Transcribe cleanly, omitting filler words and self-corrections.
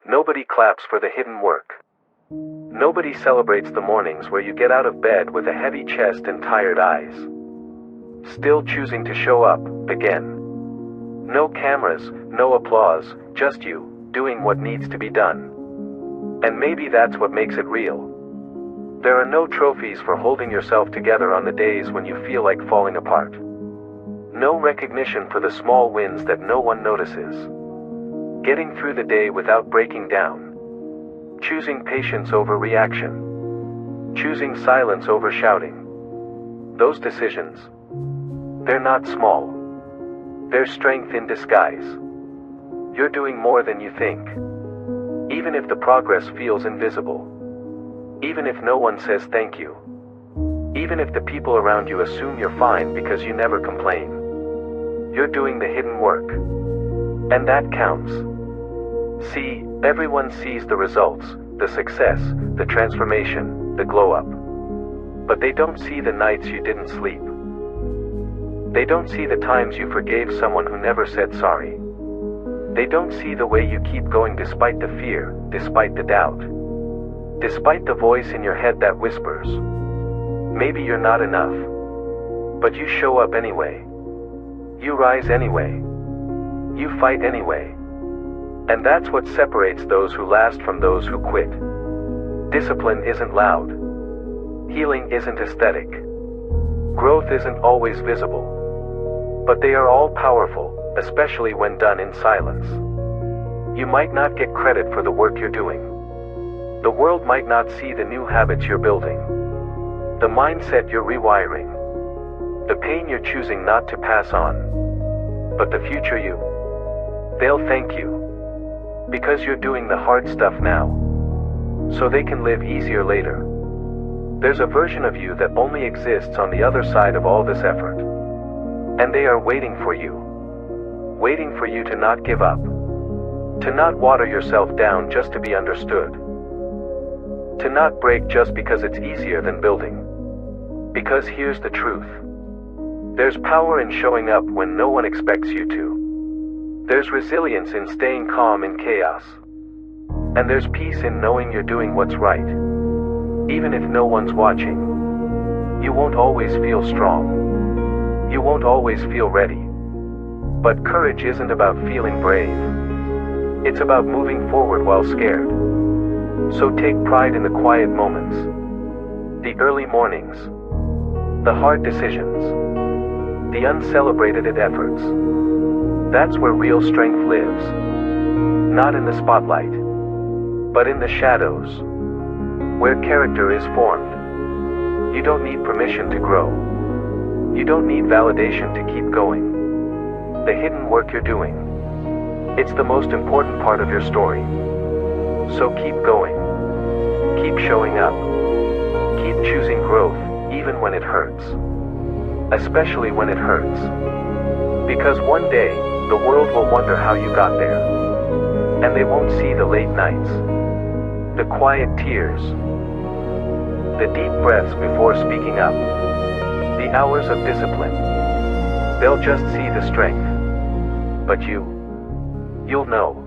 Nobody claps for the hidden work. Nobody celebrates the mornings where you get out of bed with a heavy chest and tired eyes, still choosing to show up again. No cameras, no applause, just you, doing what needs to be done. And maybe that's what makes it real. There are no trophies for holding yourself together on the days when you feel like falling apart. No recognition for the small wins that no one notices. Getting through the day without breaking down. Choosing patience over reaction. Choosing silence over shouting. Those decisions, they're not small. They're strength in disguise. You're doing more than you think. Even if the progress feels invisible. Even if no one says thank you. Even if the people around you assume you're fine because you never complain. You're doing the hidden work. And that counts. See, everyone sees the results, the success, the transformation, the glow up. But they don't see the nights you didn't sleep. They don't see the times you forgave someone who never said sorry. They don't see the way you keep going despite the fear, despite the doubt. Despite the voice in your head that whispers, maybe you're not enough. But you show up anyway. You rise anyway. You fight anyway. And that's what separates those who last from those who quit. Discipline isn't loud. Healing isn't aesthetic. Growth isn't always visible. But they are all powerful, especially when done in silence. You might not get credit for the work you're doing. The world might not see the new habits you're building, the mindset you're rewiring, the pain you're choosing not to pass on. But the future you, they'll thank you. Because you're doing the hard stuff now, so they can live easier later. There's a version of you that only exists on the other side of all this effort. And they are waiting for you. Waiting for you to not give up. To not water yourself down just to be understood. To not break just because it's easier than building. Because here's the truth. There's power in showing up when no one expects you to. There's resilience in staying calm in chaos. And there's peace in knowing you're doing what's right. Even if no one's watching. You won't always feel strong. You won't always feel ready. But courage isn't about feeling brave. It's about moving forward while scared. So take pride in the quiet moments, the early mornings, the hard decisions, the uncelebrated efforts. That's where real strength lives. Not in the spotlight, but in the shadows, where character is formed. You don't need permission to grow. You don't need validation to keep going. The hidden work you're doing, it's the most important part of your story. So keep going. Keep showing up. Keep choosing growth, even when it hurts. Especially when it hurts. Because one day, the world will wonder how you got there. And they won't see the late nights, the quiet tears, the deep breaths before speaking up, the hours of discipline. They'll just see the strength. But you'll know.